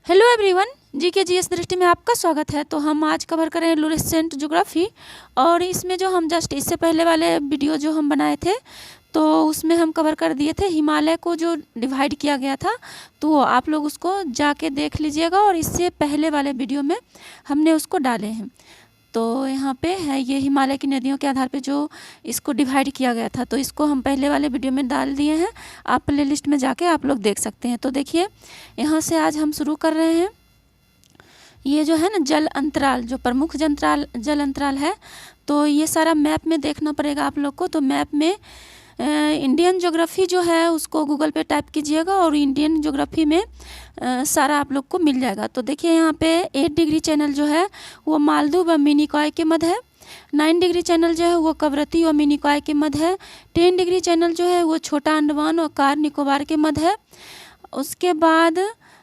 Hello everyone, GK GS दृष्टि में आपका स्वागत है। तो हम आज कवर करें लुसेंट ज्योग्राफी। और इसमें जो हम जस्ट इससे पहले वाले वीडियो जो हम बनाए थे तो उसमें हम कवर कर दिए थे हिमालय को जो डिवाइड किया गया था। तो आप लोग उसको जाके देख लीजिएगा और इससे पहले वाले वीडियो में हमने उसको डाले हैं। तो यहाँ पे है ये हिमालय की नदियों के आधार पे जो इसको डिवाइड किया गया था, तो इसको हम पहले वाले वीडियो में डाल दिए हैं। आप प्लेलिस्ट में जाके आप लोग देख सकते हैं। तो देखिए यहाँ से आज हम शुरू कर रहे हैं। ये जो है ना जल अंतराल, जो प्रमुख जल अंतराल है, तो ये सारा मैप में देखना पड़ेगा आप लोग को। तो मैप में इंडियन ज्योग्राफी जो है उसको गूगल पे टाइप कीजिएगा और इंडियन ज्योग्राफी में सारा आप लोग को मिल जाएगा। तो देखिए यहाँ पे 8 डिग्री चैनल जो है वो मालदीव व मिनिकॉय के मध्य है। 9 डिग्री चैनल जो है वो कवरत्ती और मिनिकॉय के मध्य है। 10 डिग्री चैनल जो है वो छोटा अंडमान और कार निकोबार के मध्य है। उसके बाद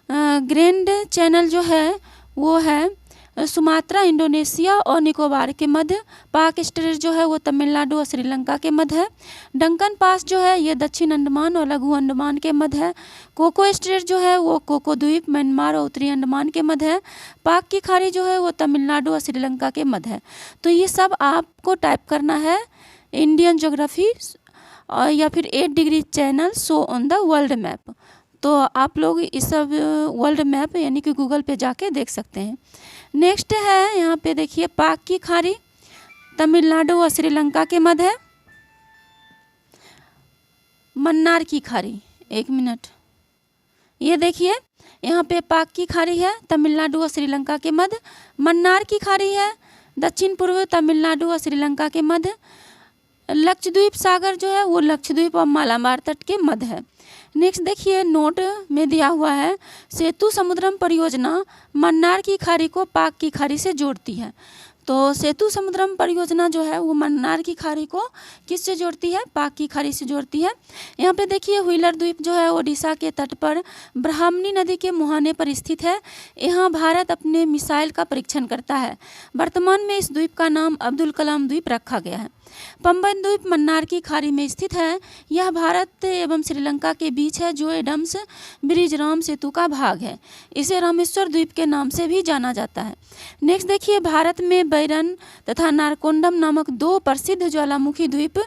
ग्रैंड चैनल जो है वो है सुमात्रा, इंडोनेशिया और निकोबार के मध्य। पाक स्ट्रेट जो है वो तमिलनाडु और श्रीलंका के मध्य है। डंकन पास जो है ये दक्षिण अंडमान और लघु अंडमान के मध्य है। कोको स्ट्रेट जो है वो कोको द्वीप, म्यांमार और उत्तरी अंडमान के मध्य है। पाक की खाड़ी जो है वो तमिलनाडु और श्रीलंका के मध्य है। तो ये सब आपको टाइप करना है इंडियन ज्योग्राफी और या फिर 8 degree channel show on the world map. तो आप लोग इस सब वर्ल्ड मैप यानी कि गूगल पे जाके देख सकते हैं। नेक्स्ट है यहाँ पे देखिए पाक की खाड़ी तमिलनाडु और श्रीलंका के मध्य है। मन्नार की खाड़ी, एक मिनट, ये देखिए यहाँ पे पाक की खाड़ी है तमिलनाडु और श्रीलंका के मध्य। मन्नार की खाड़ी है दक्षिण पूर्व तमिलनाडु और श्रीलंका के मध्य। लक्षद्वीप सागर जो है वो लक्षद्वीप और मालाबार तट के मध्य है। नेक्स्ट देखिए नोट में दिया हुआ है सेतु समुद्रम परियोजना मन्नार की खाड़ी को पाक की खाड़ी से जोड़ती है। तो सेतु समुद्रम परियोजना जो है वो मन्नार की खाड़ी को किससे जोड़ती है? पाक की खाड़ी से जोड़ती है। यहाँ पे देखिए व्हीलर द्वीप जो है ओडिशा के तट पर ब्राह्मणी नदी के मुहाने पर स्थित है। यहाँ भारत अपने मिसाइल का परीक्षण करता है। वर्तमान में इस द्वीप का नाम अब्दुल कलाम द्वीप रखा गया है। पंबन द्वीप मन्नार की खाड़ी में स्थित है। यह भारत एवं श्रीलंका के बीच है जो एडम्स ब्रिज राम सेतु का भाग है। इसे रामेश्वर द्वीप के नाम से भी जाना जाता है। नेक्स्ट देखिए भारत में बैरन तथा नारकोंडम नामक 2 प्रसिद्ध ज्वालामुखी द्वीप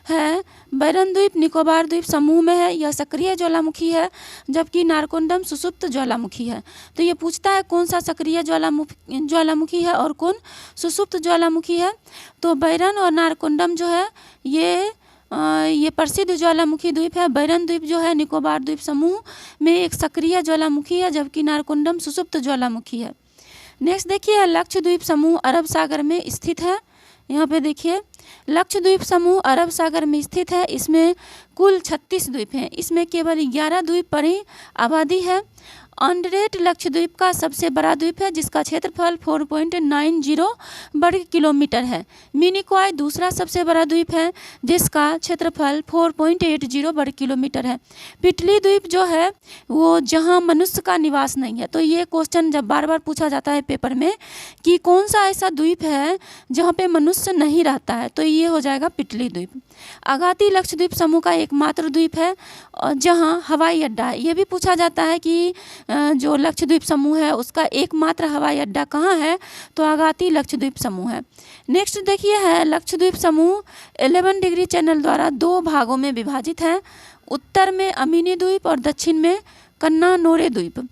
है। बैरन द्वीप निकोबार द्वीप समूह में है। यह सक्रिय ज्वालामुखी है जबकि नारकोंडम सुसुप्त ज्वालामुखी है। तो ये पूछता है कौन सा सक्रिय ज्वालामुखी है और कौन सुसुप्त ज्वालामुखी है। तो बैरन और नारकोंडम जो है ये प्रसिद्ध ज्वालामुखी द्वीप है। बैरन द्वीप जो है निकोबार द्वीप समूह में एक सक्रिय ज्वालामुखी है जबकि नारकोंडम सुसुप्त ज्वालामुखी है। नेक्स्ट देखिए लक्षद्वीप समूह अरब सागर में स्थित है। यहाँ पे देखिए लक्षद्वीप समूह अरब सागर में स्थित है। इसमें कुल 36 द्वीप हैं। इसमें केवल 11 द्वीप पर ही आबादी है। अंडरेट लक्षद्वीप का सबसे बड़ा द्वीप है जिसका क्षेत्रफल 4.90 वर्ग किलोमीटर है। मिनिकॉय दूसरा सबसे बड़ा द्वीप है जिसका क्षेत्रफल 4.80 वर्ग किलोमीटर है। पिटली द्वीप जो है वो जहां मनुष्य का निवास नहीं है। तो ये क्वेश्चन जब बार बार पूछा जाता है पेपर में कि कौन सा ऐसा द्वीप है जहाँ पे मनुष्य नहीं रहता है, तो ये हो जाएगा पिटली द्वीप। अगाती लक्षद्वीप समूह का एकमात्र द्वीप है जहाँ हवाई अड्डा है। ये भी पूछा जाता है कि जो लक्षद्वीप समूह है उसका एकमात्र हवाई अड्डा कहाँ है, तो अगाती लक्षद्वीप समूह है। नेक्स्ट देखिए है लक्षद्वीप समूह 11 डिग्री चैनल द्वारा 2 भागों में विभाजित है। उत्तर में अमीनी द्वीप और दक्षिण में कन्नानोरे द्वीप।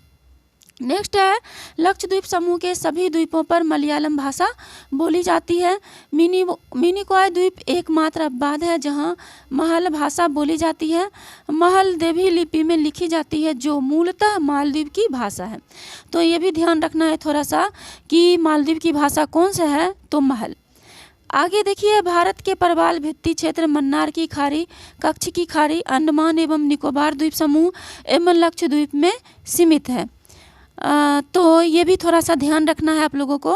नेक्स्ट है लक्षद्वीप समूह के सभी द्वीपों पर मलयालम भाषा बोली जाती है। मिनिकॉय द्वीप एकमात्र अपवाद है जहां महल भाषा बोली जाती है। महल देवी लिपि में लिखी जाती है जो मूलतः मालदीव की भाषा है। तो ये भी ध्यान रखना है थोड़ा सा कि मालदीव की भाषा कौन सा है, तो महल। आगे देखिए भारत के प्रवाल भित्ति क्षेत्र मन्नार की खाड़ी, कच्छ की खाड़ी, अंडमान एवं निकोबार द्वीप समूह एवं लक्षद्वीप में सीमित है। तो ये भी थोड़ा सा ध्यान रखना है आप लोगों को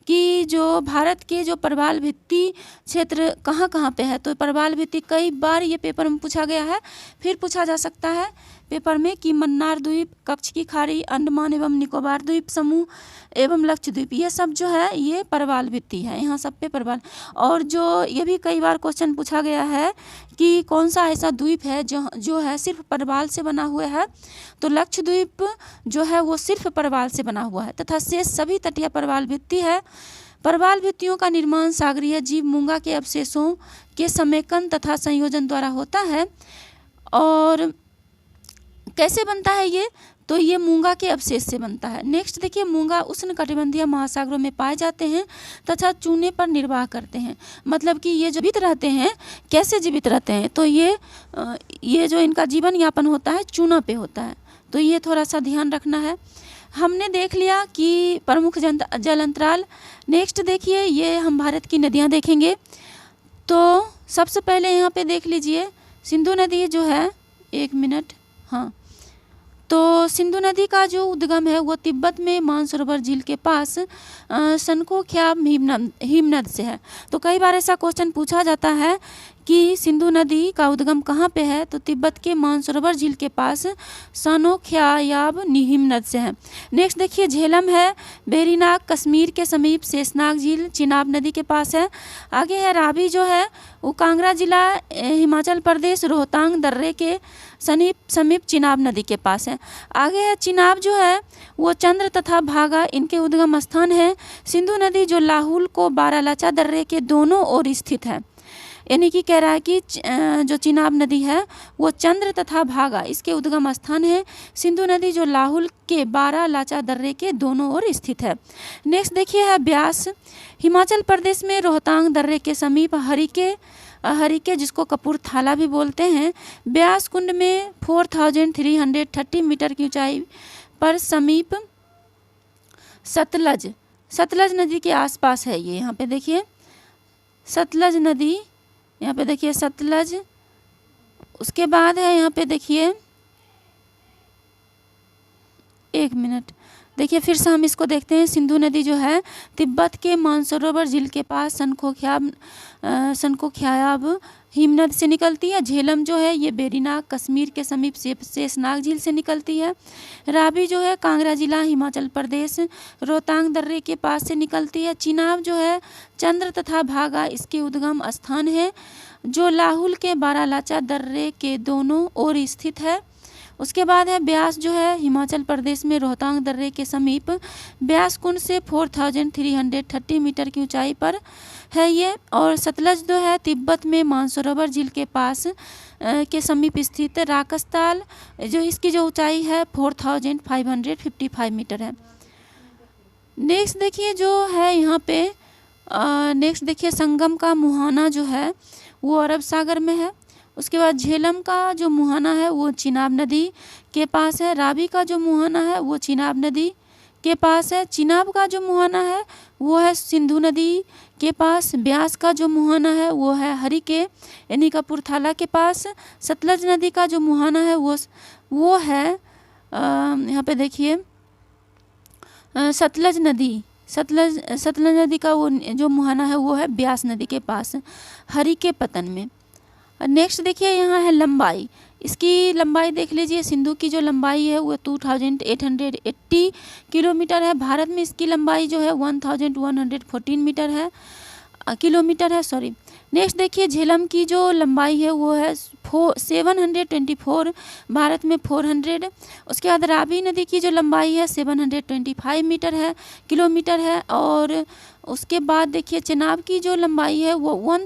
कि जो भारत के जो प्रवाल भित्ति क्षेत्र कहाँ कहाँ पे है। तो प्रवाल भित्ति कई बार ये पेपर में पूछा गया है, फिर पूछा जा सकता है पेपर में कि मन्नार द्वीप, कच्छ की खाड़ी, अंडमान एवं निकोबार द्वीप समूह एवं लक्षद्वीप, ये सब जो है ये प्रवाल भित्ति है, यहाँ सब पे प्रवाल। और जो ये भी कई बार क्वेश्चन पूछा गया है कि कौन सा ऐसा द्वीप है जो है सिर्फ प्रवाल से बना हुआ है। तो लक्षद्वीप जो है वो सिर्फ प्रवाल से बना हुआ है तथा शेष सभी तटीय प्रवाल भित्ति है। प्रवाल भित्तियों का निर्माण सागरीय जीव मूंगा के अवशेषों के समेकन तथा संयोजन द्वारा होता है। और कैसे बनता है ये, तो ये मूंगा के अवशेष से बनता है। नेक्स्ट देखिए, मूंगा उष्णकटिबंधीय महासागरों में पाए जाते हैं तथा चूने पर निर्वाह करते हैं। मतलब कि ये जो जीवित रहते हैं, कैसे जीवित रहते हैं, तो ये जो इनका जीवन यापन होता है चूना पे होता है। तो ये थोड़ा सा ध्यान रखना है। हमने देख लिया कि प्रमुख जल अंतराल। नेक्स्ट देखिए, ये हम भारत की नदियाँ देखेंगे। तो सबसे पहले यहाँ पे देख लीजिए सिंधु नदी जो है, एक मिनट, हाँ, तो सिंधु नदी का जो उद्गम है वो तिब्बत में मानसरोवर झील के पास सनकोख्याब हिमनद से है। तो कई बार ऐसा क्वेश्चन पूछा जाता है कि सिंधु नदी का उद्गम कहाँ पे है, तो तिब्बत के मानसरोवर झील के पास सनोख्याब हिमनद से है। नेक्स्ट देखिए, झेलम है वेरीनाग कश्मीर के समीप, शेषनाग झील चिनाब नदी के पास है। आगे है रावी जो है वो कांगड़ा जिला हिमाचल प्रदेश रोहतांग दर्रे के समीप चिनाब नदी के पास है। आगे है चिनाब जो है वो चंद्र तथा भागा इनके उद्गम स्थान है। सिंधु नदी जो लाहुल को बारालाचा दर्रे के दोनों ओर स्थित है, यानी कि कह रहा है कि जो चिनाब नदी है वो चंद्र तथा भागा इसके उद्गम स्थान है। सिंधु नदी जो लाहुल के बारालाचा दर्रे के दोनों ओर स्थित है। नेक्स्ट देखिए है ब्यास, हिमाचल प्रदेश में रोहतांग दर्रे के समीप हरिके जिसको कपूरथला भी बोलते हैं, ब्यास कुंड में 4330 मीटर की ऊंचाई पर समीप सतलज नदी के आसपास है। ये यहाँ पे देखिए सतलज नदी, यहाँ पे देखिए सतलज। उसके बाद है यहाँ पे देखिए, एक मिनट, देखिए फिर से हम इसको देखते हैं। सिंधु नदी जो है तिब्बत के मानसरोवर झील के पास सनकोख्याब हिमनद से निकलती है। झेलम जो है ये वेरीनाग कश्मीर के समीप शेषनाग झील से निकलती है। रावी जो है कांगड़ा जिला हिमाचल प्रदेश रोहतांग दर्रे के पास से निकलती है। चिनाब जो है चंद्र तथा भागा इसके उद्गम स्थान है, जो लाहुल के बारालाचा दर्रे के दोनों ओर स्थित है। उसके बाद है ब्यास जो है हिमाचल प्रदेश में रोहतांग दर्रे के समीप ब्यास कुंड से 4330 मीटर की ऊंचाई पर है ये। और सतलज जो है तिब्बत में मानसरोवर झील के पास के समीप स्थित राकसताल, जो इसकी जो ऊंचाई है 4555 मीटर है। नेक्स्ट देखिए जो है यहाँ पे नेक्स्ट देखिए संगम का मुहाना जो है वो अरब सागर में है। उसके बाद झेलम का जो मुहाना है वो चिनाब नदी के पास है। रावी का जो मुहाना है वो चिनाब नदी के पास है। चिनाब का जो मुहाना है वो है सिंधु नदी के पास। ब्यास का जो मुहाना है वो है हरिके यानी कपूरथला के पास। सतलज नदी का जो मुहाना है वो है यहाँ पे देखिए सतलज नदी का वो जो मुहाना है वो है ब्यास नदी के पास हरिके पतन में। नेक्स्ट देखिए यहाँ है लंबाई, इसकी लंबाई देख लीजिए। सिंधु की जो लंबाई है वो 2880 किलोमीटर है। भारत में इसकी लंबाई जो है 1114 मीटर है किलोमीटर है सॉरी। नेक्स्ट देखिए झेलम की जो लंबाई है वो है 724, भारत में 400। उसके बाद रावी नदी की जो लंबाई है 725 मीटर है किलोमीटर है। और उसके बाद देखिए चिनाब की जो लंबाई है वो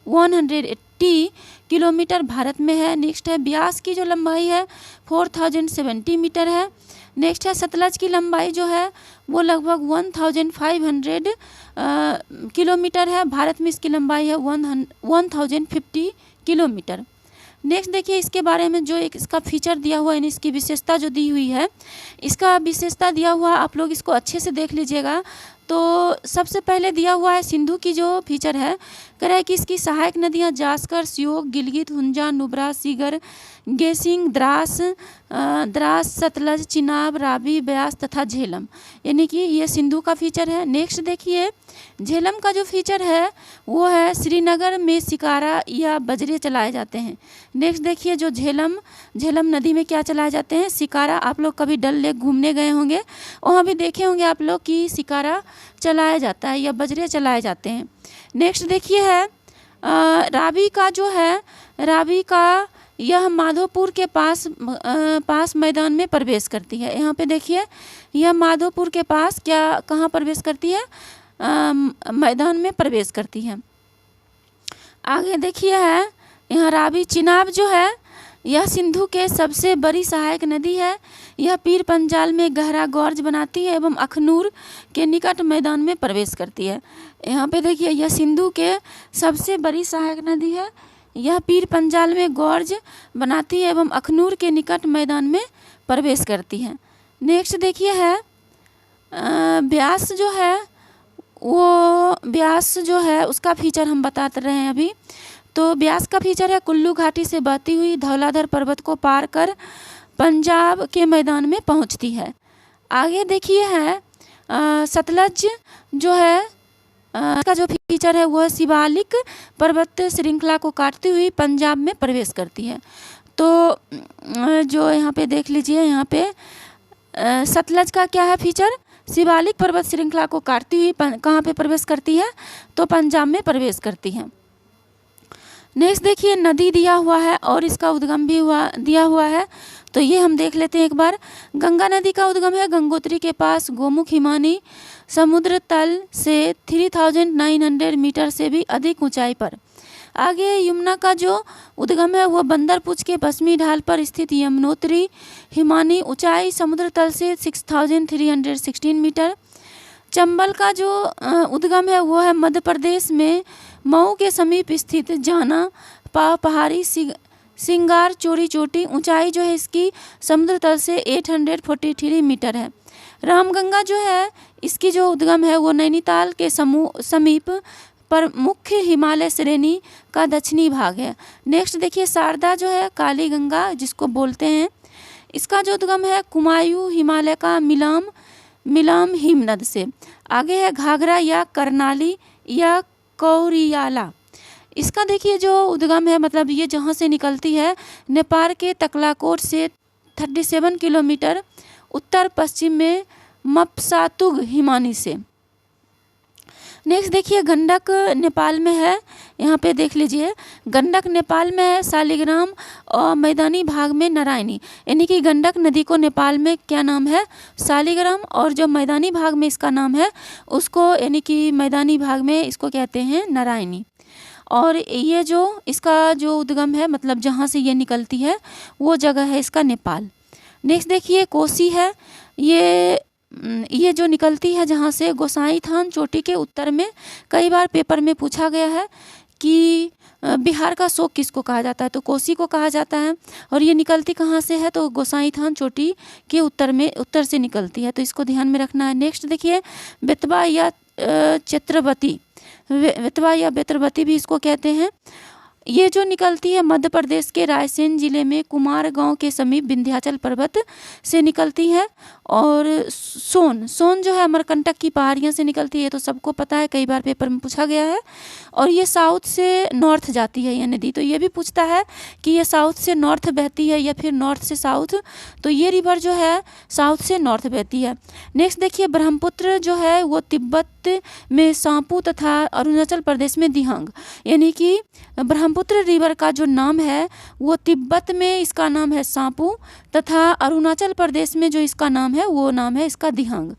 1180 किलोमीटर भारत में है। नेक्स्ट है ब्यास की जो लंबाई है 4070 मीटर है। नेक्स्ट है सतलज की लंबाई जो है वो लगभग 1500 किलोमीटर है। भारत में इसकी लंबाई है 1050 किलोमीटर। नेक्स्ट देखिए इसके बारे में जो एक इसका फीचर दिया हुआ है, इसकी विशेषता जो दी हुई है, इसका विशेषता दिया हुआ आप लोग इसको अच्छे से देख लीजिएगा। तो सबसे पहले दिया हुआ है सिंधु की जो फीचर है, कह रहा है कि इसकी सहायक नदियाँ जास्कर, श्योक, गिलगित, हुंजा, नुब्रा, सीगर, गेसिंग, द्रास, सतलज, चिनाब, रावी, ब्यास तथा झेलम, यानी कि ये सिंधु का फीचर है। नेक्स्ट देखिए झेलम का जो फीचर है वो है श्रीनगर में शिकारा या बजरे चलाए जाते हैं। नेक्स्ट देखिए जो झेलम नदी में क्या चलाए जाते हैं, शिकारा। आप लोग कभी डल लेक घूमने गए होंगे, वहाँ भी देखे होंगे आप लोग कि शिकारा चलाया जाता है या बजरे चलाए जाते हैं। नेक्स्ट देखिए है रावी का जो है, रावी का यह माधोपुर के पास मैदान में प्रवेश करती है। यहाँ पे देखिए यह माधोपुर के पास कहाँ प्रवेश करती है, मैदान में प्रवेश करती है। आगे देखिए है यहाँ रावी चिनाब जो है यह सिंधु के सबसे बड़ी सहायक नदी है। यह पीर पंजाल में गहरा गॉर्ज बनाती है एवं अखनूर के निकट मैदान में प्रवेश करती है। यहाँ पे देखिए यह सिंधु के सबसे बड़ी सहायक नदी है। यह पीर पंजाल में गॉर्ज बनाती है एवं अखनूर के निकट मैदान में प्रवेश करती है। नेक्स्ट देखिए है ब्यास जो है उसका फीचर हम बताते रहे हैं अभी। तो ब्यास का फीचर है कुल्लू घाटी से बहती हुई धौलाधर पर्वत को पार कर पंजाब के मैदान में पहुंचती है। आगे देखिए है सतलज जो है इसका जो फीचर है वह शिवालिक पर्वत श्रृंखला को काटती हुई पंजाब में प्रवेश करती है। तो जो यहाँ पे देख लीजिए, यहाँ पे सतलज का क्या है फीचर, शिवालिक पर्वत श्रृंखला को काटती हुई कहाँ पे प्रवेश करती है, तो पंजाब में प्रवेश करती है। नेक्स्ट देखिए नदी दिया हुआ है और इसका उद्गम भी दिया हुआ है, तो ये हम देख लेते हैं एक बार। गंगा नदी का उद्गम है गंगोत्री के पास गोमुख हिमानी समुद्र तल से 3900 मीटर से भी अधिक ऊंचाई पर। आगे यमुना का जो उद्गम है वह बंदरपुच के पश्चिमी ढाल पर स्थित यमुनोत्री हिमानी, ऊंचाई समुद्र तल से 6316 मीटर। चंबल का जो उद्गम है वो है मध्य प्रदेश में मऊ के समीप स्थित जाना पहाड़ी सिंगार चोरी चोटी, ऊंचाई जो है इसकी समुद्र तल से 843 मीटर है। रामगंगा जो है इसकी जो उद्गम है वो नैनीताल के समीप पर मुख्य हिमालय श्रेणी का दक्षिणी भाग है। नेक्स्ट देखिए शारदा जो है काली गंगा जिसको बोलते हैं, इसका जो उद्गम है कुमायूं हिमालय का मिलाम हिमनद से। आगे है घाघरा या करनाली या कौरियाला, इसका देखिए जो उद्गम है मतलब ये जहाँ से निकलती है नेपाल के तकलाकोट से 37 किलोमीटर उत्तर पश्चिम में मपसातुग हिमानी से। नेक्स्ट देखिए गंडक नेपाल में है, यहाँ पे देख लीजिए गंडक नेपाल में है शालिग्राम और मैदानी भाग में नारायणी, यानी कि गंडक नदी को नेपाल में क्या नाम है, शालिग्राम, और जो मैदानी भाग में इसका नाम है उसको यानी कि मैदानी भाग में इसको कहते हैं नारायणी। और ये जो इसका जो उद्गम है मतलब जहाँ से ये निकलती है वो जगह है इसका नेपाल। नेक्स्ट देखिए कोसी है, ये जो निकलती है जहाँ से गोसाई थान चोटी के उत्तर में। कई बार पेपर में पूछा गया है कि बिहार का शोक किसको कहा जाता है, तो कोसी को कहा जाता है। और ये निकलती कहाँ से है, तो गोसाई थान चोटी के उत्तर से निकलती है, तो इसको ध्यान में रखना है। नेक्स्ट देखिए बेतवा या बेत्रवती भी इसको कहते हैं। ये जो निकलती है मध्य प्रदेश के रायसेन जिले में कुमार गांव के समीप विंध्याचल पर्वत से निकलती है। और सोन जो है अमरकंटक की पहाड़ियों से निकलती है, तो सबको पता है, कई बार पेपर में पूछा गया है। और ये साउथ से नॉर्थ जाती है ये नदी, तो ये भी पूछता है कि ये साउथ से नॉर्थ बहती है या फिर नॉर्थ से साउथ, तो ये रिवर जो है साउथ से नॉर्थ बहती है। नेक्स्ट देखिए ब्रह्मपुत्र जो है वो तिब्बत में साँपू तथा अरुणाचल प्रदेश में दिहांग, यानी कि ब्रह्मपुत्र रिवर का जो नाम है वो तिब्बत में इसका नाम है साँपू तथा अरुणाचल प्रदेश में जो इसका नाम है वो नाम है इसका दिहांग।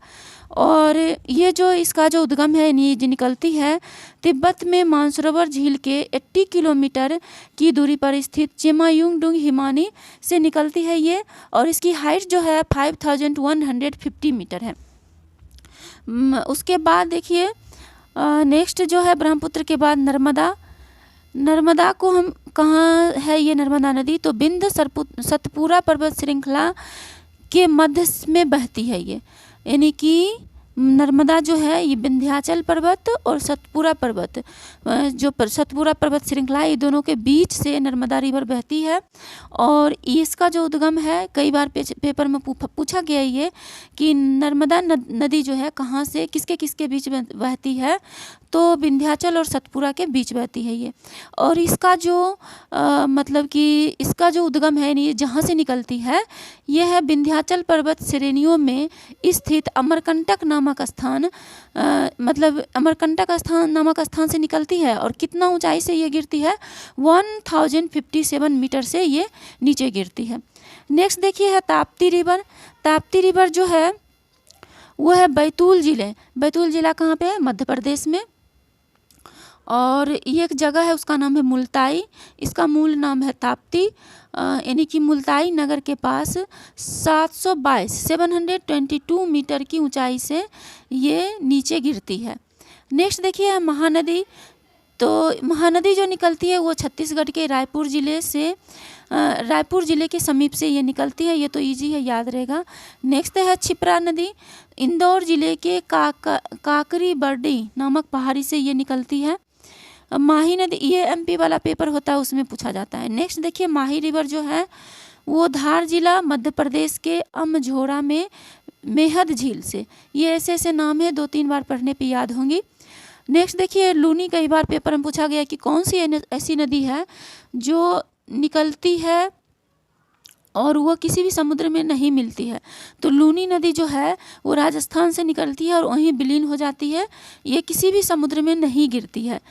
और ये जो इसका जो उद्गम है ये निकलती है तिब्बत में मानसरोवर झील के 80 किलोमीटर की दूरी पर स्थित चेमायुंगडुंग हिमानी से निकलती है ये, और इसकी हाइट जो है 5150 मीटर है। उसके बाद देखिए नेक्स्ट जो है ब्रह्मपुत्र के बाद नर्मदा को हम कहाँ है ये नर्मदा नदी, तो बिंद सतपुरा पर्वत श्रृंखला के मध्य में बहती है ये, यानी कि नर्मदा जो है ये विंध्याचल पर्वत और सतपुरा पर्वत, सतपुरा पर्वत श्रृंखला है, ये दोनों के बीच से नर्मदा रिवर बहती है। और इसका जो उद्गम है, कई बार पेपर में पूछा गया ये कि नर्मदा नदी जो है कहाँ से किसके किसके बीच बहती है, तो विंध्याचल और सतपुरा के बीच बहती है ये। और इसका जो मतलब कि इसका जो उद्गम है ये जहाँ से निकलती है, यह है विंध्याचल पर्वत श्रेणियों में स्थित अमरकंटक नामक स्थान, मतलब अमरकंटक स्थान नामक स्थान से निकलती है। और कितना ऊंचाई से ये गिरती है, 1057 मीटर से ये नीचे गिरती है। नेक्स्ट देखिए है ताप्ती रिवर। ताप्ती रिवर जो है वो है बैतूल जिले। बैतूल जिला कहाँ पे है, मध्य प्रदेश में। और ये एक जगह है, उसका नाम है मुल्ताई। इसका मूल नाम है ताप्ती, यानी कि मुल्ताई नगर के पास 722 मीटर की ऊंचाई से ये नीचे गिरती है। नेक्स्ट देखिए महानदी। तो महानदी जो निकलती है वो छत्तीसगढ़ के रायपुर जिले के समीप से ये निकलती है। ये तो इजी है, याद रहेगा। नेक्स्ट है क्षिप्रा नदी। इंदौर जिले के काकरी बर्डी नामक पहाड़ी से ये निकलती है। माही नदी, ये एमपी वाला पेपर होता है उसमें पूछा जाता है। नेक्स्ट देखिए माही रिवर जो है वो धार जिला मध्य प्रदेश के अमझोड़ा में मेहद झील से, ये ऐसे नाम है, 2-3 बार पढ़ने पे याद होंगी। नेक्स्ट देखिए लूनी, कई बार पेपर में पूछा गया कि कौन सी ऐसी नदी है जो निकलती है और वो किसी भी समुद्र में नहीं मिलती है। तो लूनी नदी जो है वो राजस्थान से निकलती है और वहीं विलीन हो जाती है, ये किसी भी समुद्र में नहीं गिरती है।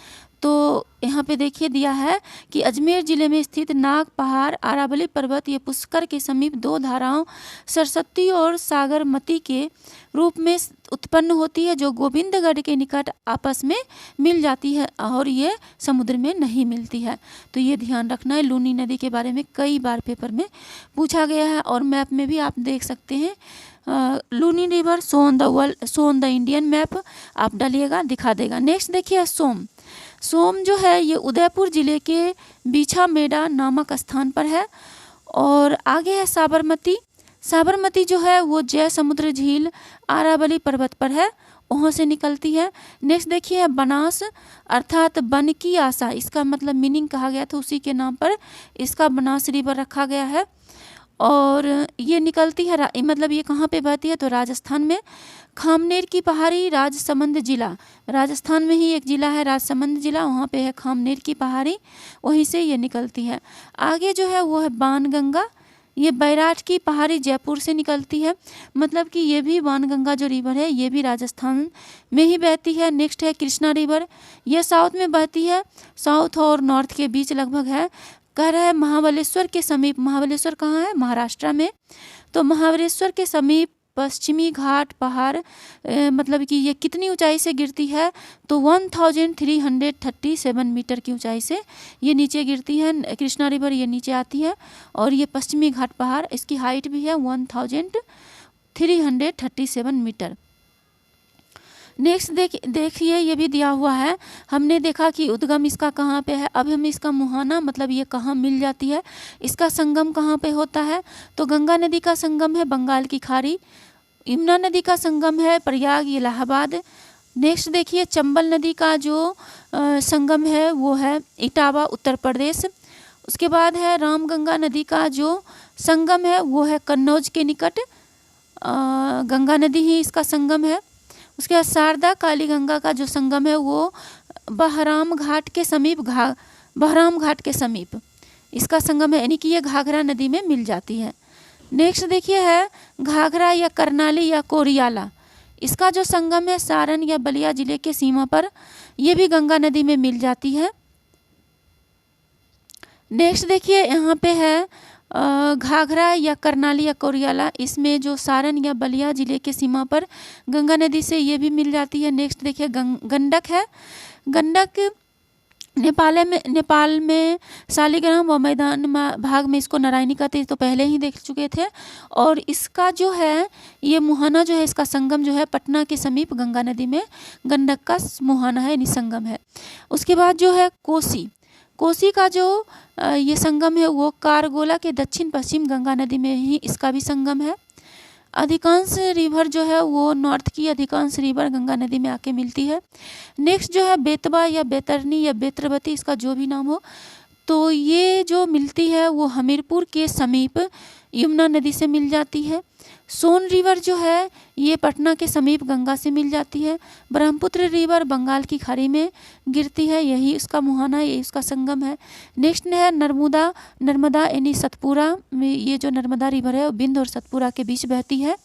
तो यहाँ पे देखिए दिया है कि अजमेर जिले में स्थित नाग पहाड़ अरावली पर्वत, ये पुष्कर के समीप 2 धाराओं सरस्वती और सागरमती के रूप में उत्पन्न होती है, जो गोविंदगढ़ के निकट आपस में मिल जाती है और ये समुद्र में नहीं मिलती है। तो ये ध्यान रखना है। लूनी नदी के बारे में कई बार पेपर में पूछा गया है और मैप में भी आप देख सकते हैं। Luni river on the Indian map आप डालिएगा, दिखा देगा। नेक्स्ट देखिए सोम जो है ये उदयपुर जिले के बीछा मेड़ा नामक स्थान पर है। और आगे है साबरमती जो है वो जय समुद्र झील अरावली पर्वत पर है, वहाँ से निकलती है। नेक्स्ट देखिए बनास अर्थात बन की आशा, इसका मतलब मीनिंग कहा गया था, उसी के नाम पर इसका बनास रिवर रखा गया है। और ये निकलती है मतलब ये कहाँ पे बहती है, तो राजस्थान में। खामनेर की पहाड़ी राजसमंद जिला, राजस्थान में ही एक जिला है राजसमंद जिला, वहाँ पे है खामनेर की पहाड़ी, वहीं से ये निकलती है। आगे जो है वो है बाणगंगा, ये बैराट की पहाड़ी जयपुर से निकलती है, मतलब कि ये भी बाणगंगा जो रिवर है ये भी राजस्थान में ही बहती है। नेक्स्ट है कृष्णा रिवर, ये साउथ में बहती है, साउथ और नॉर्थ के बीच लगभग है। कह रहा है महाबलेश्वर के समीप, महाबलेश्वर कहाँ है, महाराष्ट्र में। तो महाबलेश्वर के समीप पश्चिमी घाट पहाड़, मतलब कि ये कितनी ऊंचाई से गिरती है, तो 1337 मीटर की ऊंचाई से ये नीचे गिरती है। कृष्णा रिवर ये नीचे आती है और ये पश्चिमी घाट पहाड़, इसकी हाइट भी है 1337 मीटर। नेक्स्ट देखिए ये भी दिया हुआ है। हमने देखा कि उद्गम इसका कहाँ पे है, अब हम इसका मुहाना मतलब ये कहाँ मिल जाती है, इसका संगम कहाँ पे होता है, तो गंगा नदी का संगम है बंगाल की खाड़ी, यमुना नदी का संगम है प्रयाग इलाहाबाद। नेक्स्ट देखिए चंबल नदी का जो संगम है वो है इटावा उत्तर प्रदेश। उसके बाद है रामगंगा नदी का जो संगम है वो है कन्नौज के निकट, गंगा नदी ही इसका संगम है। उसके बाद शारदा काली गंगा का जो संगम है वो बहराम घाट के समीप इसका संगम है, यानी कि ये घाघरा नदी में मिल जाती है। नेक्स्ट देखिए है घाघरा या करनाली या कोरियाला, इसका जो संगम है सारण या बलिया जिले के सीमा पर, ये भी गंगा नदी में मिल जाती है। नेक्स्ट देखिए यहाँ पे है घाघरा या करनाली या कोरियाला, इसमें जो सारण या बलिया जिले के सीमा पर गंगा नदी से ये भी मिल जाती है। नेक्स्ट देखिए गंडक है, गंडक नेपाल में शालिग्राम व मैदान भाग में इसको नारायणी कहते हैं, तो पहले ही देख चुके थे। और इसका जो है ये मुहाना जो है इसका संगम जो है पटना के समीप गंगा नदी में गंडक का मुहाना है, यानी संगम है। उसके बाद जो है कोसी का जो ये संगम है वो कारगोला के दक्षिण पश्चिम गंगा नदी में ही इसका भी संगम है। अधिकांश रिवर जो है वो नॉर्थ की अधिकांश रिवर गंगा नदी में आके मिलती है। नेक्स्ट जो है बेतवा या बैतरनी या बेत्रवती, इसका जो भी नाम हो, तो ये जो मिलती है वो हमीरपुर के समीप यमुना नदी से मिल जाती है। सोन रिवर जो है ये पटना के समीप गंगा से मिल जाती है। ब्रह्मपुत्र रिवर बंगाल की खाड़ी में गिरती है, यही इसका मुहाना है, यही इसका संगम है। नेक्स्ट है नर्मदा यानी सतपुरा में, ये जो नर्मदा रिवर है वो बिंद और सतपुरा के बीच बहती है।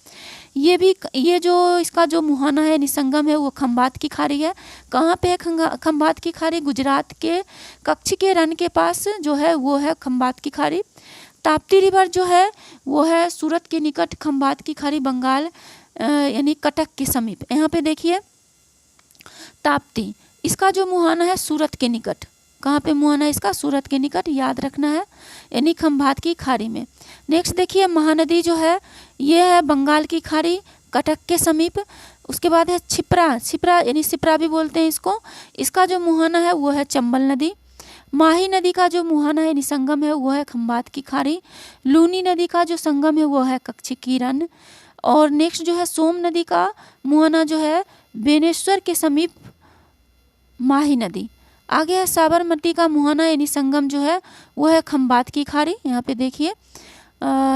ये जो इसका जो मुहाना है यानी संगम है वो खंभात की खाड़ी है। कहाँ पे है खंभात की खाड़ी? गुजरात के कच्छ के रण के पास जो है वो है खंभात की खाड़ी। ताप्ती रिवर जो है वो है सूरत के निकट, खंभात की खाड़ी बंगाल यानी कटक के समीप। यहाँ पे देखिए ताप्ती, इसका जो मुहाना है सूरत के निकट। कहाँ पे मुहाना है इसका? सूरत के निकट, याद रखना है, यानी खंभात की खाड़ी में। नेक्स्ट देखिए महानदी जो है ये है बंगाल की खाड़ी कटक के समीप। उसके बाद है छिप्रा यानी सिप्रा भी बोलते हैं इसको, इसका जो मुहाना है वो है चंबल नदी। माही नदी का जो मुहाना है संगम है वो है खंभात की खाड़ी। लूनी नदी का जो संगम है वो है कच्छ की रण। और नेक्स्ट जो है सोम नदी का मुहाना जो है बेनेश्वर के समीप माही नदी। आगे है साबरमती का मुहाना यानी संगम जो है वो है खंभात की खाड़ी। यहाँ पे देखिए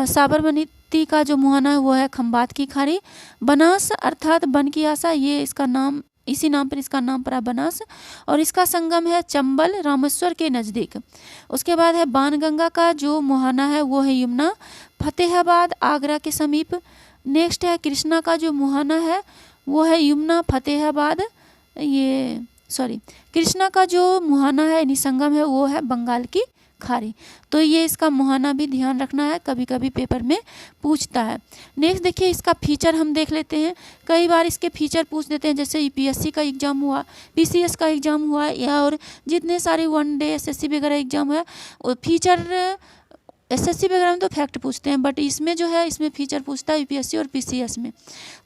साबरमती का जो मुहाना है वो है खंभात की खाड़ी। बनास अर्थात बन की आशा, ये इसका नाम, इसी नाम पर इसका नाम पड़ा बनास, और इसका संगम है चंबल रामेश्वर के नज़दीक। उसके बाद है बाणगंगा का जो मुहाना है वो है यमुना फतेहाबाद आगरा के समीप। नेक्स्ट है कृष्णा का जो मुहाना है वो है यमुना फतेहाबाद, कृष्णा का जो मुहाना है यानी संगम है वो है बंगाल की खाड़ी। तो ये इसका मुहाना भी ध्यान रखना है, कभी कभी पेपर में पूछता है। नेक्स्ट देखिए इसका फीचर हम देख लेते हैं। कई बार इसके फीचर पूछ देते हैं, जैसे यूपीएससी का एग्जाम हुआ, पीसीएस का एग्जाम हुआ, या और जितने सारे वनडे एसएससी वगैरह एग्जाम है वो फीचर, एसएससी वगैरह में तो फैक्ट पूछते हैं, बट इसमें जो है इसमें फीचर पूछता है यूपीएससी और पीसीएस में।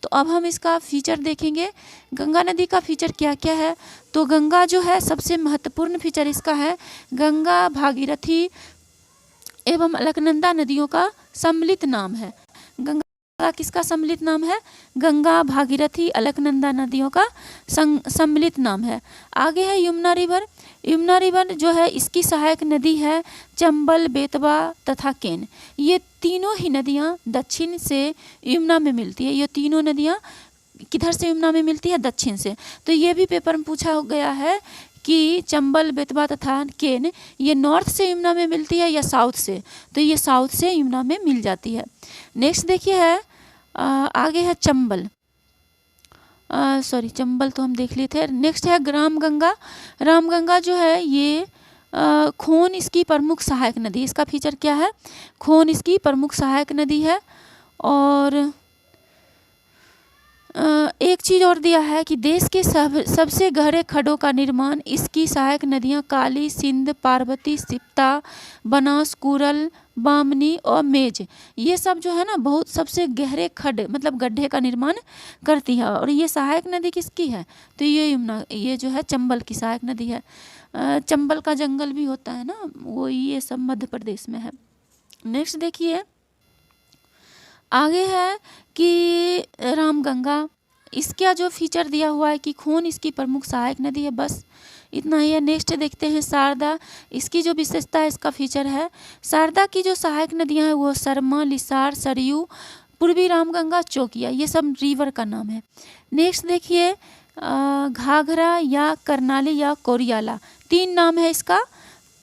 तो अब हम इसका फीचर देखेंगे। गंगा नदी का फीचर क्या क्या है? तो गंगा जो है सबसे महत्वपूर्ण फीचर इसका है गंगा भागीरथी एवं अलकनंदा नदियों का सम्मिलित नाम है। गंगा किसका सम्मिलित नाम है? गंगा भागीरथी अलकनंदा नदियों का सम्मिलित नाम है। आगे है यमुना रिवर। यमुना रिवर जो है इसकी सहायक नदी है चंबल, बेतवा तथा केन। ये तीनों ही नदियाँ दक्षिण से यमुना में मिलती है। ये तीनों नदियाँ किधर से यमुना में मिलती है? दक्षिण से। तो ये भी पेपर में पूछा गया है कि चंबल, बेतवा तथा केन ये नॉर्थ से यमुना में मिलती है या साउथ से? तो ये साउथ से यमुना में मिल जाती है। नेक्स्ट देखिए है आगे है चंबल, चंबल तो हम देख लिए थे। नेक्स्ट है रामगंगा। रामगंगा जो है ये खोन इसकी प्रमुख सहायक नदी। इसका फीचर क्या है? खोन इसकी प्रमुख सहायक नदी है। और एक चीज़ और दिया है कि देश के सबसे गहरे खड्डों का निर्माण इसकी सहायक नदियाँ काली, सिंध, पार्वती, सिप्ता, बनास, कुरल, बामनी और मेज, ये सब जो है ना बहुत सबसे गहरे खड्ड मतलब गड्ढे का निर्माण करती है। और ये सहायक नदी किसकी है? तो ये यमुना, ये जो है चंबल की सहायक नदी है। चंबल का जंगल भी होता है ना, वो ये सब मध्य प्रदेश में है। नेक्स्ट देखिए आगे है कि रामगंगा, इसका जो फीचर दिया हुआ है कि खून इसकी प्रमुख सहायक नदी है, बस इतना ही है। नेक्स्ट देखते हैं शारदा। इसकी जो विशेषता है, इसका फीचर है शारदा की जो सहायक नदियां हैं वो शर्मा, लिसार, सरयू, पूर्वी रामगंगा, चौकिया, ये सब रिवर का नाम है। नेक्स्ट देखिए घाघरा या करनाली या कोरियाला, तीन नाम है इसका।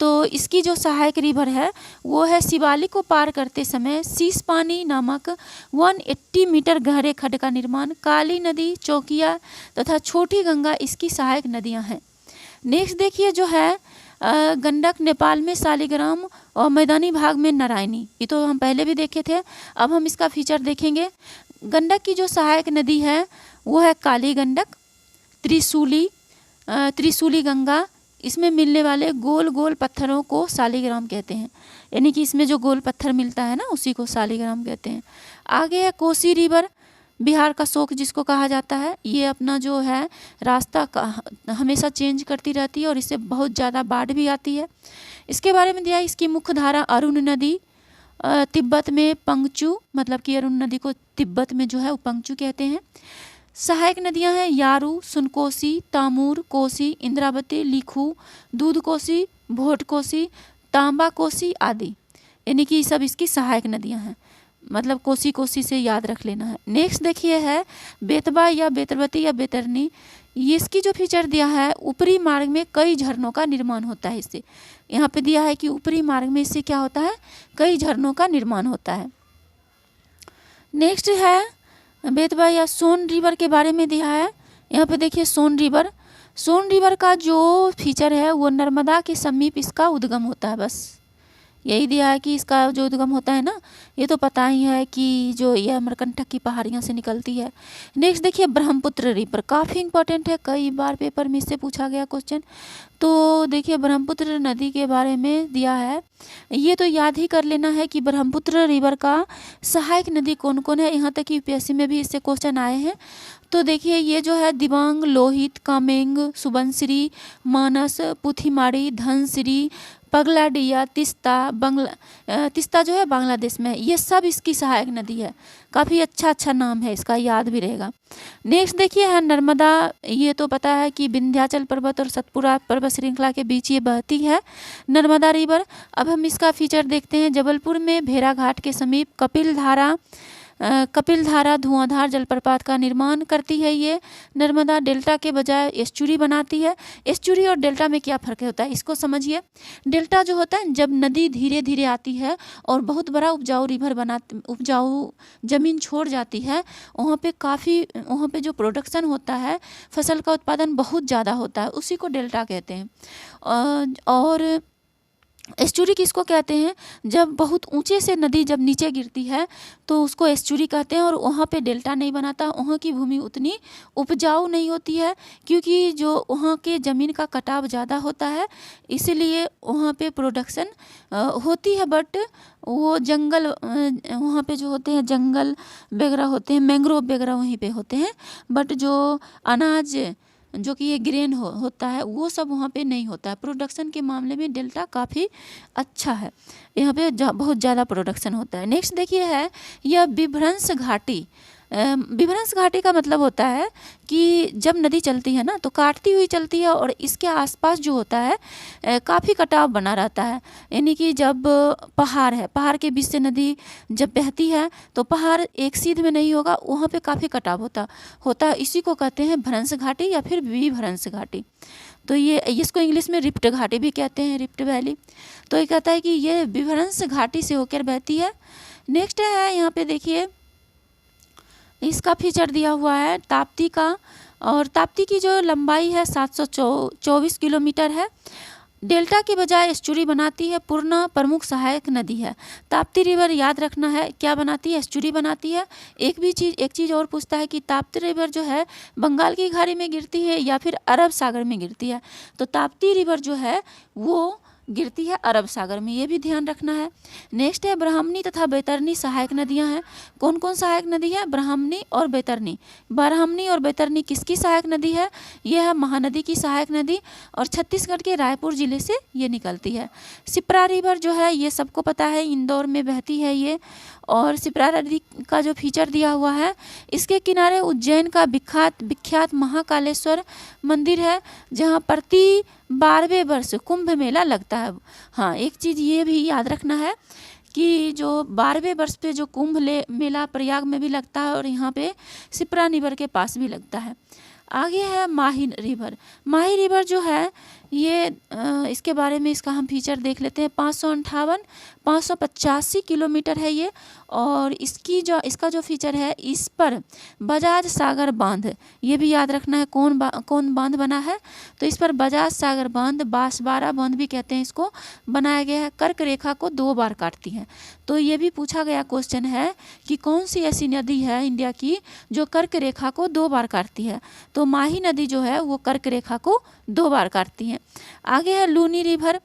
तो इसकी जो सहायक रिवर है वो है शिवालिक को पार करते समय शीश पानी नामक 180 मीटर गहरे खड्ड का निर्माण, काली नदी, चौकिया तथा छोटी गंगा इसकी सहायक नदियां हैं। नेक्स्ट देखिए जो है गंडक नेपाल में शालिग्राम और मैदानी भाग में नारायणी, ये तो हम पहले भी देखे थे, अब हम इसका फीचर देखेंगे। गंडक की जो सहायक नदी है वो है काली गंडक, त्रिशूली गंगा, इसमें मिलने वाले गोल गोल पत्थरों को शालिग्राम कहते हैं, यानी कि इसमें जो गोल पत्थर मिलता है ना उसी को शालिग्राम कहते हैं। आगे है कोसी रिवर, बिहार का शोक जिसको कहा जाता है, ये अपना जो है रास्ता का हमेशा चेंज करती रहती है और इससे बहुत ज़्यादा बाढ़ भी आती है। इसके बारे में दिया, इसकी मुख्य धारा अरुण नदी, तिब्बत में पंगचू, मतलब कि अरुण नदी को तिब्बत में जो है वो पंगचू कहते हैं। सहायक नदियां हैं यारू, सुनकोसी, तामूर, कोसी, इंद्रावती, लिखू, दूध कोसी, भोट कोसी, तांबा कोसी आदि, यानी कि सब इसकी सहायक नदियां हैं। मतलब कोसी कोसी से याद रख लेना है। नेक्स्ट देखिए है बेतवा या बेतरवती या बेतरनी। ये इसकी जो फीचर दिया है, ऊपरी मार्ग में कई झरनों का निर्माण होता है इससे। यहाँ पे दिया है कि ऊपरी मार्ग में इससे क्या होता है, कई झरनों का निर्माण होता है। नेक्स्ट है बेतवा या सोन रिवर के बारे में दिया है। यहाँ पे देखिए सोन रिवर का जो फीचर है वो नर्मदा के समीप इसका उद्गम होता है। बस यही दिया है कि इसका जो उद्गम होता है ना, ये तो पता ही है कि जो ये अमरकंटक की पहाड़ियाँ से निकलती है। नेक्स्ट देखिए ब्रह्मपुत्र रिवर, काफ़ी इंपॉर्टेंट है, कई बार पेपर में इससे पूछा गया क्वेश्चन। तो देखिए ब्रह्मपुत्र नदी के बारे में दिया है, ये तो याद ही कर लेना है कि ब्रह्मपुत्र रिवर का सहायक नदी कौन कौन है। यहाँ तक कि यूपीएससी में भी इससे क्वेश्चन आए हैं। तो देखिए ये जो है दिबांग, लोहित, कामेंग, सुबनसिरी, मानस, पुथिमारी, धनसिरी, पगलाडिया, तिस्ता जो है बांग्लादेश में, ये सब इसकी सहायक नदी है। काफ़ी अच्छा नाम है इसका, याद भी रहेगा। नेक्स्ट देखिए है नर्मदा, ये तो पता है कि विंध्याचल पर्वत और सतपुरा पर्वत श्रृंखला के बीच ये बहती है नर्मदा रिवर। अब हम इसका फीचर देखते हैं। जबलपुर में भेड़ाघाट के समीप कपिलधारा धुआंधार जलप्रपात का निर्माण करती है। ये नर्मदा डेल्टा के बजाय एस्चुरी बनाती है। एस्चुरी और डेल्टा में क्या फ़र्क होता है, इसको समझिए। डेल्टा जो होता है जब नदी धीरे धीरे आती है और बहुत बड़ा उपजाऊ ज़मीन छोड़ जाती है, वहाँ पे जो प्रोडक्शन होता है, फसल का उत्पादन बहुत ज़्यादा होता है, उसी को डेल्टा कहते हैं। और एस्चुरी किसको कहते हैं, जब बहुत ऊंचे से नदी जब नीचे गिरती है तो उसको एस्चुरी कहते हैं। और वहाँ पे डेल्टा नहीं बनाता, वहाँ की भूमि उतनी उपजाऊ नहीं होती है, क्योंकि जो वहाँ के ज़मीन का कटाव ज़्यादा होता है, इसलिए वहाँ पे प्रोडक्शन होती है। बट वो जंगल वहाँ पे जो होते हैं, जंगल वगैरह होते हैं, मैंग्रोव वगैरह वहीं पे होते हैं। बट जो अनाज जो कि ये ग्रेन होता है वो सब वहाँ पे नहीं होता है। प्रोडक्शन के मामले में डेल्टा काफ़ी अच्छा है, यहाँ पे बहुत ज़्यादा प्रोडक्शन होता है। नेक्स्ट देखिए है यह विभ्रंश घाटी। विभ्रंश घाटी का मतलब होता है कि जब नदी चलती है ना तो काटती हुई चलती है और इसके आसपास जो होता है काफ़ी कटाव बना रहता है। यानी कि जब पहाड़ है, पहाड़ के बीच से नदी जब बहती है तो पहाड़ एक सीध में नहीं होगा, वहाँ पे काफ़ी कटाव होता है। इसी को कहते हैं भ्रंश घाटी या फिर विभ्रंश घाटी। तो ये इसको इंग्लिश में रिफ्ट घाटी भी कहते हैं, रिफ्ट वैली। तो ये कहता है कि ये विभ्रंश घाटी से होकर बहती है। नेक्स्ट है यहाँ पे देखिए इसका फीचर दिया हुआ है ताप्ती का, और ताप्ती की जो लंबाई है 724 किलोमीटर है। डेल्टा के बजाय एस्चुरी बनाती है, पूर्ण प्रमुख सहायक नदी है। ताप्ती रिवर याद रखना है क्या बनाती है, एस्चुरी बनाती है। एक चीज़ और पूछता है कि ताप्ती रिवर जो है बंगाल की खाड़ी में गिरती है या फिर अरब सागर में गिरती है। तो ताप्ती रिवर जो है वो गिरती है अरब सागर में, ये भी ध्यान रखना है। नेक्स्ट है ब्राह्मणी तथा बैतरणी सहायक नदियां हैं। कौन कौन सहायक नदी है, ब्राह्मणी और बैतरणी। ब्राह्मणी और बैतरणी किसकी सहायक नदी है, ये है महानदी की सहायक नदी और छत्तीसगढ़ के रायपुर जिले से ये निकलती है। सिप्रा रिवर जो है ये सबको पता है, इंदौर में बहती है ये। और सिप्रा नदी का जो फीचर दिया हुआ है, इसके किनारे उज्जैन का विख्यात महाकालेश्वर मंदिर है, जहाँ प्रति 12वें वर्ष कुंभ मेला लगता है। हाँ, एक चीज़ ये भी याद रखना है कि जो 12वें वर्ष पे जो कुंभ मेला प्रयाग में भी लगता है और यहाँ पे सिप्रा रिवर के पास भी लगता है। आगे है माही रिवर। माही रिवर जो है ये इसके बारे में इसका हम फीचर देख लेते हैं। 585 किलोमीटर है ये, और इसका जो फीचर है, इस पर बजाज सागर बांध, ये भी याद रखना है कौन बांध बना है। तो इस पर बजाज सागर बांध, बांसवाड़ा बांध भी कहते हैं इसको, बनाया गया है। कर्क रेखा को 2 बार काटती है। तो ये भी पूछा गया क्वेश्चन है कि कौन सी ऐसी नदी है इंडिया की जो कर्क रेखा को 2 बार काटती है। तो माही नदी जो है वो कर्क रेखा को 2 बार काटती है। आगे है लूनी रिवर।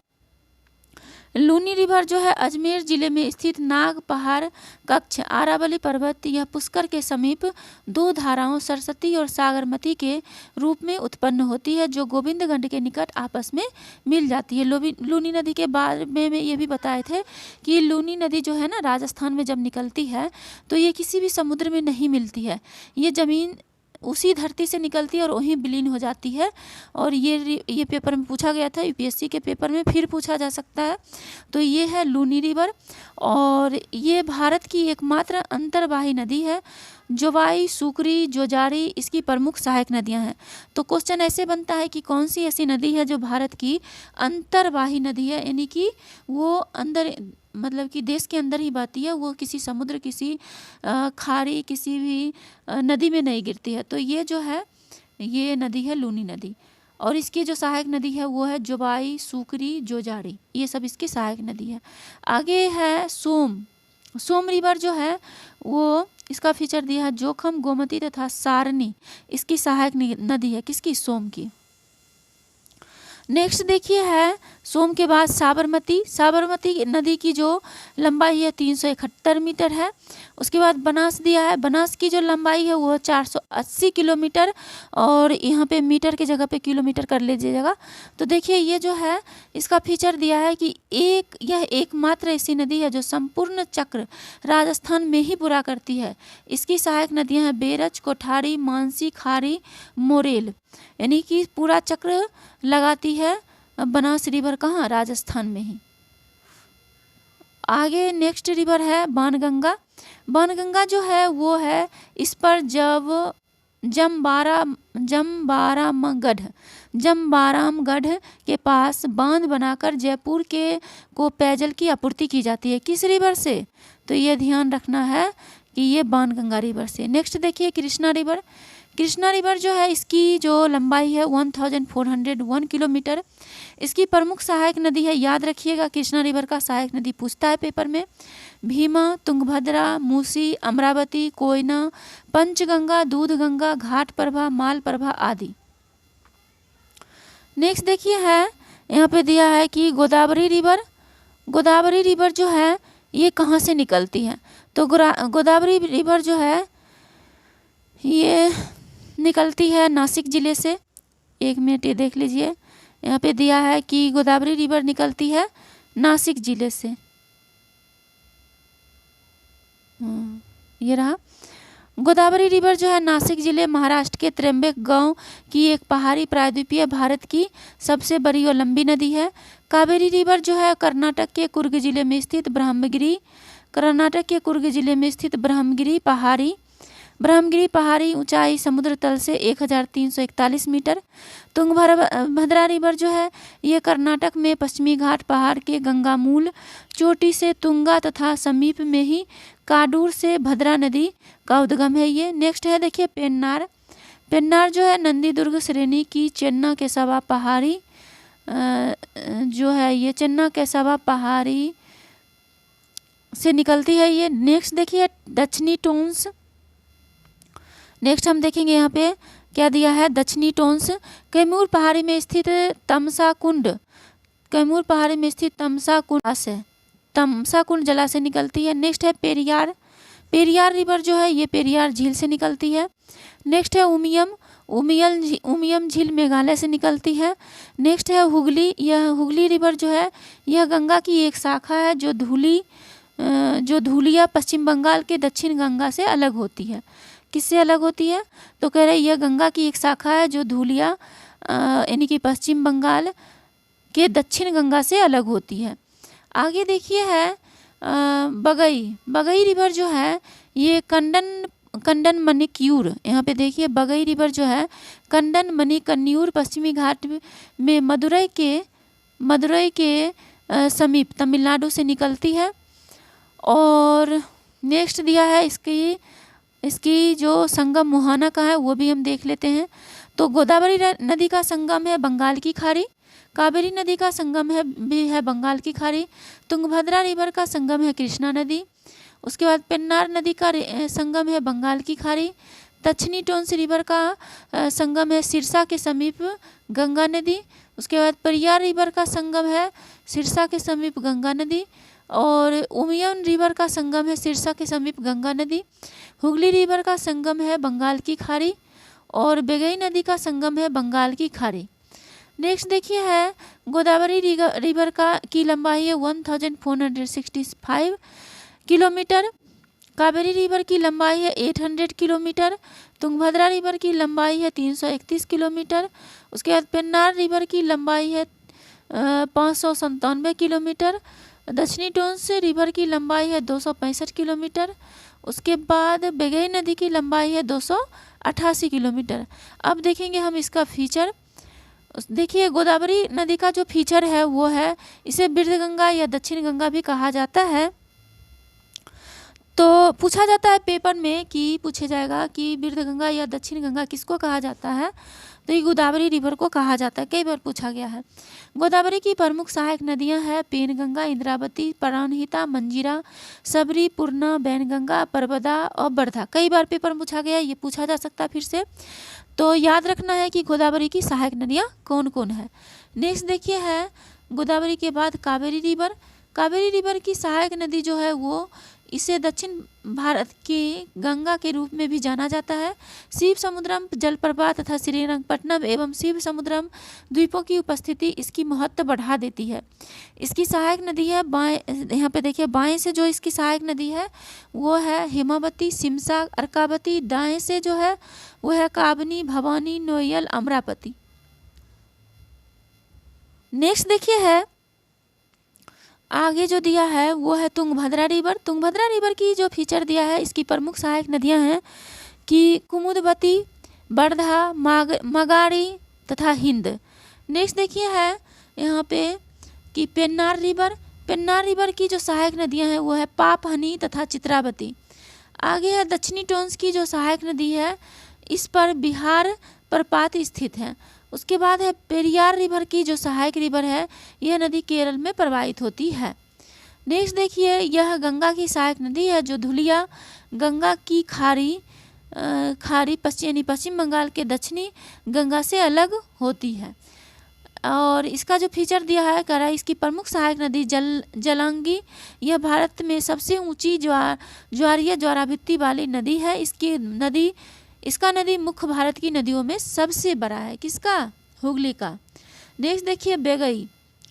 लूनी रिवर जो है अजमेर जिले में स्थित नाग पहाड़ कक्ष आरावली पर्वत यह पुष्कर के समीप दो धाराओं सरस्वती और सागरमती के रूप में उत्पन्न होती है, जो गोविंदगंज के निकट आपस में मिल जाती है। लूनी नदी के बारे में ये भी बताए थे कि लूनी नदी जो है ना राजस्थान में जब निकलती है तो ये किसी भी समुद्र में नहीं मिलती है, ये ज़मीन उसी धरती से निकलती है और वहीं विलीन हो जाती है। और ये पेपर में पूछा गया था, यूपीएससी के पेपर में फिर पूछा जा सकता है। तो ये है लूनी रिवर और ये भारत की एकमात्र अंतर्वाही नदी है। जोवाई, सुकरी, जोजारी इसकी प्रमुख सहायक नदियां हैं। तो क्वेश्चन ऐसे बनता है कि कौन सी ऐसी नदी है जो भारत की अंतर्वाही नदी है, यानी कि वो अंदर मतलब कि देश के अंदर ही बहती है, वो किसी समुद्र, किसी खाड़ी, किसी भी नदी में नहीं गिरती है। तो ये जो है ये नदी है लूनी नदी और इसकी जो सहायक नदी है वो है जोवाई, सुकरी, जोजारी, ये सब इसकी सहायक नदी है। आगे है सोम रिवर जो है वो इसका फीचर दिया है जोखम, गोमती तथा सारनी इसकी सहायक नदी है, किसकी? सोम की। नेक्स्ट देखिए है सोम के बाद साबरमती नदी की जो लंबाई है 371 मीटर है। उसके बाद बनास दिया है, बनास की जो लंबाई है वो 480 किलोमीटर और यहाँ पे मीटर की जगह पे किलोमीटर कर लीजिएगा। तो देखिए ये जो है इसका फीचर दिया है कि यह एकमात्र ऐसी नदी है जो संपूर्ण चक्र राजस्थान में ही पूरा करती है। इसकी सहायक नदियाँ हैं बेरज, कोठारी, मानसी, खारी, मोरेल, यानी कि पूरा चक्र लगाती है बनास रिवर कहाँ? राजस्थान में ही। आगे नेक्स्ट रिवर है बाणगंगा। बाणगंगा जो है वो है इस पर जब जमबारामगढ़ के पास बांध बनाकर जयपुर को पेयजल की आपूर्ति की जाती है। किस रिवर से? तो ये ध्यान रखना है कि ये बाणगंगा रिवर से। नेक्स्ट देखिए कृष्णा रिवर। कृष्णा रिवर जो है इसकी जो लंबाई है 1401 किलोमीटर। इसकी प्रमुख सहायक नदी है, याद रखिएगा कृष्णा रिवर का सहायक नदी पूछता है पेपर में, भीमा, तुंगभद्रा, मूसी, अमरावती, कोयना, पंचगंगा, दूधगंगा, घाट प्रभा, माल प्रभा आदि। नेक्स्ट देखिए है यहाँ पे दिया है कि गोदावरी रिवर जो है ये कहाँ से निकलती है? तो गोदावरी रिवर जो है ये निकलती है नासिक जिले से। एक मिनट ये देख लीजिए, यहाँ पे दिया है कि गोदावरी रिवर निकलती है नासिक जिले से। ये रहा गोदावरी रिवर जो है नासिक जिले महाराष्ट्र के त्र्यंबक गांव की एक पहाड़ी प्रायद्वीपीय भारत की सबसे बड़ी और लंबी नदी है। कावेरी रिवर जो है कर्नाटक के कुर्ग जिले में स्थित ब्रह्मगिरी पहाड़ी ऊंचाई समुद्र तल से 1341 मीटर। तुंगभद्रा रिवर जो है ये कर्नाटक में पश्चिमी घाट पहाड़ के गंगामूल चोटी से तुंगा तथा समीप में ही काडूर से भद्रा नदी का उद्गम है ये। नेक्स्ट है देखिए पेन्नार जो है नंदी दुर्ग श्रेणी की चेन्ना केसवा पहाड़ी जो है ये चेन्ना केसवा पहाड़ी से निकलती है ये। नेक्स्ट देखिए दक्षिणी टोन्स। नेक्स्ट हम देखेंगे यहाँ पे क्या दिया है, दक्षिणी टोन्स कैमूर पहाड़ी में स्थित तमसा कुंड से तमसा कुंड जलाशय निकलती है। नेक्स्ट है पेरियार रिवर जो है ये पेरियार झील से निकलती है। नेक्स्ट है उमियम झील मेघालय से निकलती है। नेक्स्ट है हुगली रिवर जो है यह गंगा की एक शाखा है जो धूलिया पश्चिम बंगाल के दक्षिण गंगा से अलग होती है। किससे अलग होती है? तो कह रहे यह गंगा की एक शाखा है जो धूलिया यानी कि पश्चिम बंगाल के दक्षिण गंगा से अलग होती है। आगे देखिए है बगई रिवर जो है ये कंडन मणिक्यूर, यहाँ पे देखिए बगई रिवर जो है कंडन मणिकन्यूर पश्चिमी घाट में मदुरई के समीप तमिलनाडु से निकलती है। और नेक्स्ट दिया है इसकी जो संगम मुहाना का है वो भी हम देख लेते हैं। तो गोदावरी नदी का संगम है बंगाल की खाड़ी, कावेरी नदी का संगम है बंगाल की खाड़ी, तुंगभद्रा रिवर का संगम है कृष्णा नदी, उसके बाद पेन्नार नदी का संगम है बंगाल की खाड़ी, दक्षिणी टोंस रिवर का संगम है सिरसा के समीप गंगा नदी। उसके बाद पेरियार रिवर का संगम है सिरसा के समीप गंगा नदी। और उमियम रिवर का संगम है सिरसा के समीप गंगा नदी। हुगली रिवर का संगम है बंगाल की खाड़ी। और बेगई नदी का संगम है बंगाल की खाड़ी। नेक्स्ट देखिए है गोदावरी रिवर की लंबाई है 1465 किलोमीटर। कावेरी रिवर की लंबाई है 800 किलोमीटर। तुंगभद्रा रिवर की लंबाई है 331 किलोमीटर। उसके बाद पेन्नार रिवर की लंबाई है 597 किलोमीटर। दक्षिणी टोंस रिवर की लंबाई है 265 किलोमीटर। उसके बाद बेगई नदी की लंबाई है 288 किलोमीटर। अब देखेंगे हम इसका फीचर। देखिए गोदावरी नदी का जो फीचर है वो है इसे बिरधगंगा या दक्षिण गंगा भी कहा जाता है। तो पूछा जाता है पेपर में कि पूछा जाएगा कि बिरधगंगा या दक्षिण गंगा किसको कहा जाता है, तो ये गोदावरी रिवर को कहा जाता है, कई बार पूछा गया है। गोदावरी की प्रमुख सहायक नदियां हैं पेनगंगा, इंद्रावती, प्राणहिता, मंजीरा, सबरी, पूर्णा, बैनगंगा, परबदा और बरधा। कई बार पेपर में पूछा गया, ये पूछा जा सकता है फिर से। तो याद रखना है कि गोदावरी की सहायक नदियाँ कौन कौन है। नेक्स्ट देखिए है गोदावरी के बाद कावेरी रिवर। कावेरी रिवर की सहायक नदी जो है वो इसे दक्षिण भारत की गंगा के रूप में भी जाना जाता है। शिव समुद्रम जलप्रपात तथा श्रीरंगपट्टनम एवं शिव समुद्रम द्वीपों की उपस्थिति इसकी महत्व बढ़ा देती है। इसकी सहायक नदी है बाएं, यहाँ पे देखिए बाएं से जो इसकी सहायक नदी है वो है हिमावती, सिमसा, अर्कावती। दाएं से जो है वो है काबनी, भवानी, नोयल, अमरावती। नेक्स्ट देखिए है आगे जो दिया है वो है तुंगभद्रा रिवर। तुंगभद्रा रिवर की जो फीचर दिया है इसकी प्रमुख सहायक नदियां हैं कि कुमुदवती, बरधा, मगाड़ी तथा हिंद। नेक्स्ट देखिए है यहाँ पे कि पेन्नार रिवर। पेन्नार रिवर की जो सहायक नदियां हैं वो है पापहनी तथा चित्रावती। आगे है दक्षिणी टोंस की जो सहायक नदी है इस पर बिहार प्रपात स्थित है। उसके बाद है पेरियार रिवर की जो सहायक रिवर है यह नदी केरल में प्रवाहित होती है। नेक्स्ट देखिए यह गंगा की सहायक नदी है जो धुलिया गंगा की खाड़ी पश्चिम बंगाल के दक्षिणी गंगा से अलग होती है। और इसका जो फीचर दिया है कह रहा है इसकी प्रमुख सहायक नदी जलांगी। यह भारत में सबसे ऊंची ज्वारीय ज्वाराभित्ति वाली नदी है। इसका नदी मुख्य भारत की नदियों में सबसे बड़ा है। किसका? हुगली का। नेक्स्ट देखिए बेगई।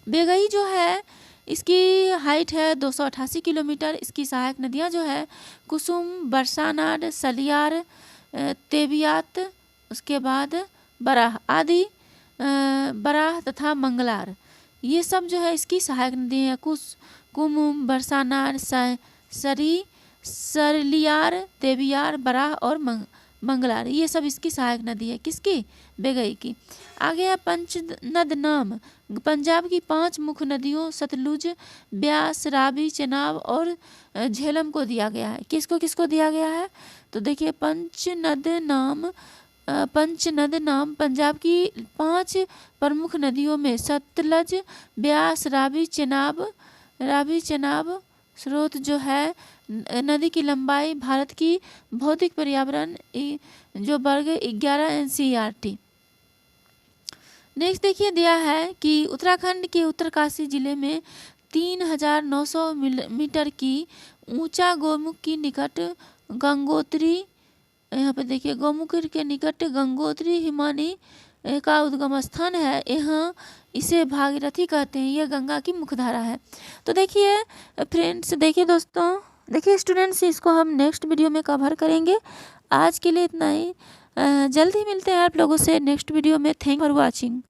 बेगई जो है इसकी हाइट है 288 किलोमीटर। इसकी सहायक नदियां जो है कुसुम, बरसानाड, सलियार, तेबियात, उसके बाद बराह आदि, बराह तथा मंगलार, ये सब जो है इसकी सहायक नदी है। कुमुम, बरसानाड, सरलियार, तेबियार, बराह और मंगलार, ये सब इसकी सहायक नदी है। किसकी? बेगई की। आगे है पंचनद नाम। पंजाब की 5 मुख्य नदियों सतलुज, ब्यास, रावी, चेनाब और झेलम को दिया गया है। किसको किसको दिया गया है? तो देखिए पंचनद नाम पंजाब की 5 प्रमुख नदियों में सतलज, ब्यास, रावी, चेनाब स्रोत जो है नदी की लंबाई भारत की भौतिक पर्यावरण जो वर्ग 11 NCERT। नेक्स्ट देखिए दिया है कि उत्तराखंड के उत्तरकाशी जिले में 3900 मीटर की ऊंचा गौमुख की निकट गंगोत्री, यहाँ पे देखिए गौमुख के निकट गंगोत्री हिमानी का उद्गम स्थान है। यहाँ इसे भागीरथी कहते हैं। यह गंगा की मुख्यधारा है। तो देखिए फ्रेंड्स, देखिए दोस्तों, देखिए स्टूडेंट्स, इसको हम नेक्स्ट वीडियो में कवर करेंगे। आज के लिए इतना ही। जल्द ही मिलते हैं आप लोगों से नेक्स्ट वीडियो में। Thank for watching.